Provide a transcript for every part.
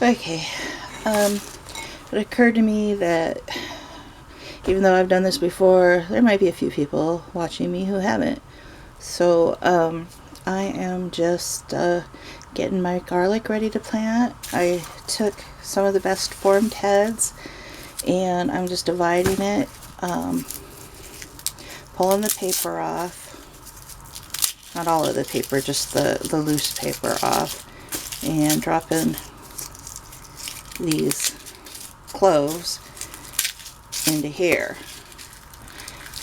Okay, it occurred to me that even though I've done this before, there might be a few people watching me who haven't. So, I am just getting my garlic ready to plant. I took some of the best formed heads and I'm just dividing it, pulling the paper off. Not all of the paper, just the loose paper off, and dropping these cloves into here.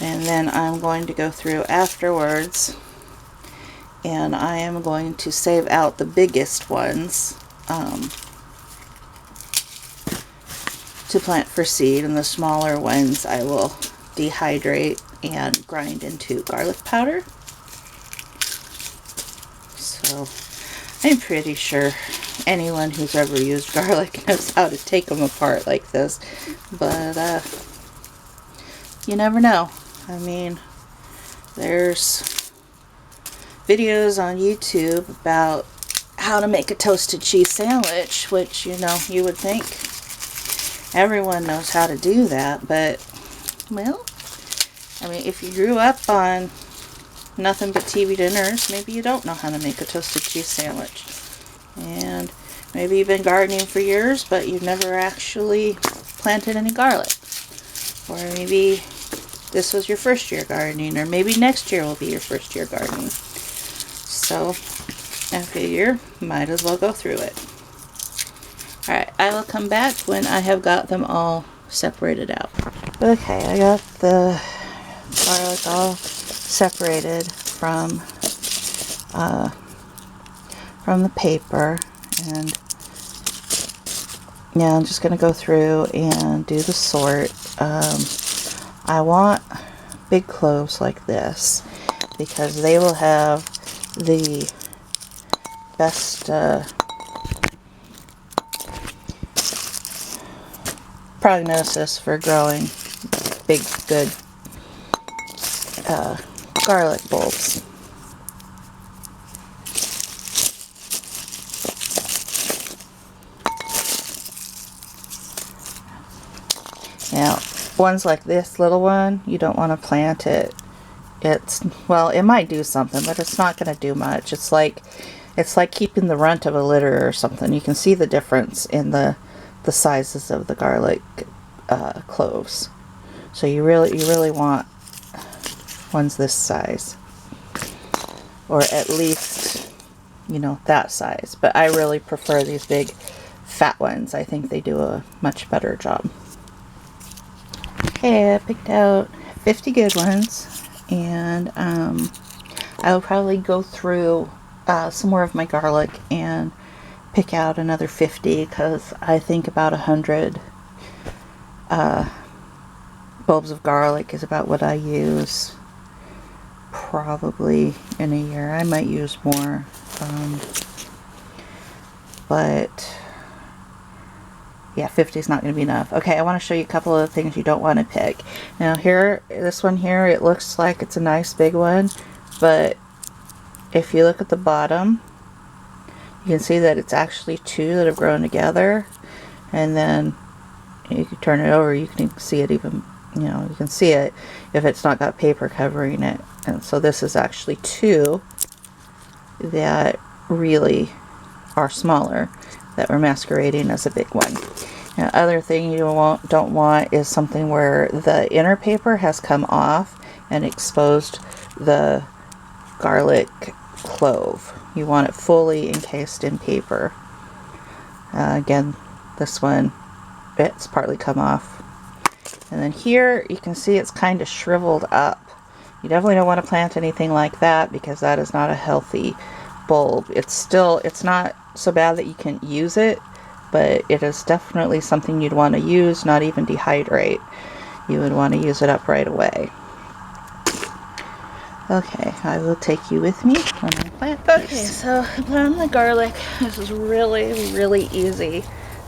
And then I'm going to go through afterwards and I am going to save out the biggest ones to plant for seed, and the smaller ones I will dehydrate and grind into garlic powder. So I'm pretty sure anyone who's ever used garlic knows how to take them apart like this, but you never know. I mean, there's videos on YouTube about how to make a toasted cheese sandwich, which, you know, you would think everyone knows how to do that, but, well, I mean, if you grew up on nothing but TV dinners, maybe you don't know how to make a toasted cheese sandwich. And maybe you've been gardening for years, but you've never actually planted any garlic. Or maybe this was your first year gardening, or maybe next year will be your first year gardening. So I figure might as well go through it. Alright, I will come back when I have got them all separated out. Okay, I got the garlic all separated from the paper, and yeah, I'm just going to go through and do the sort. I want big cloves like this because they will have the best prognosis for growing big, good garlic bulbs. Now, ones like this little one, you don't want to plant it. Well, it might do something, but it's not going to do much. It's like keeping the runt of a litter or something. You can see the difference in the sizes of the garlic cloves. So you really want ones this size, or at least, you know, that size. But I really prefer these big fat ones. I think they do a much better job. Okay, I picked out 50 good ones, and I will probably go through some more of my garlic and pick out another 50, because I think about 100 bulbs of garlic is about what I use probably in a year. I might use more, but yeah, 50 is not going to be enough. Okay, I want to show you a couple of things you don't want to pick. Now here, this one here, it looks like it's a nice big one, but if you look at the bottom, you can see that it's actually two that have grown together, and then you can turn it over, you can see it even, you know, you can see it if it's not got paper covering it. And so this is actually two that really are smaller that were masquerading as a big one. Now, other thing you don't want is something where the inner paper has come off and exposed the garlic clove. You want it fully encased in paper. Again, this one, it's partly come off. And then here you can see it's kind of shriveled up. You definitely don't want to plant anything like that, because that is not a healthy bulb. It's not so bad that you can use it, but it is definitely something you'd want to use, not even dehydrate. You would want to use it up right away. Okay, I will take you with me when I plant these. Okay, so planting the garlic, this is really, really easy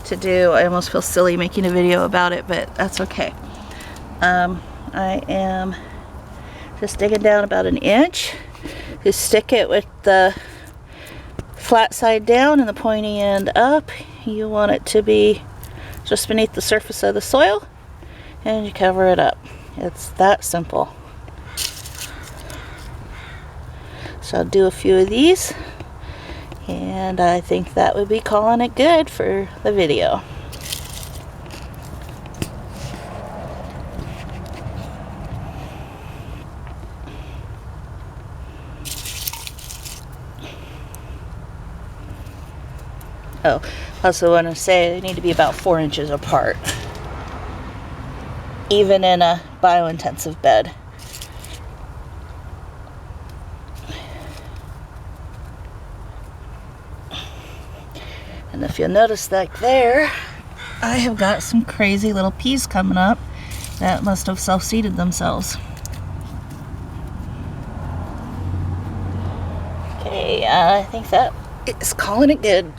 to do. I almost feel silly making a video about it, but that's okay. I am just digging down about an inch. Just stick it with the flat side down and the pointy end up, you want it to be just beneath the surface of the soil, and you cover it up. It's that simple. So I'll do a few of these, and I think that would be calling it good for the video. Oh, I also want to say they need to be about 4 inches apart, even in a biointensive bed. And if you'll notice, like there, I have got some crazy little peas coming up that must have self-seeded themselves. Okay, I think that is calling it good.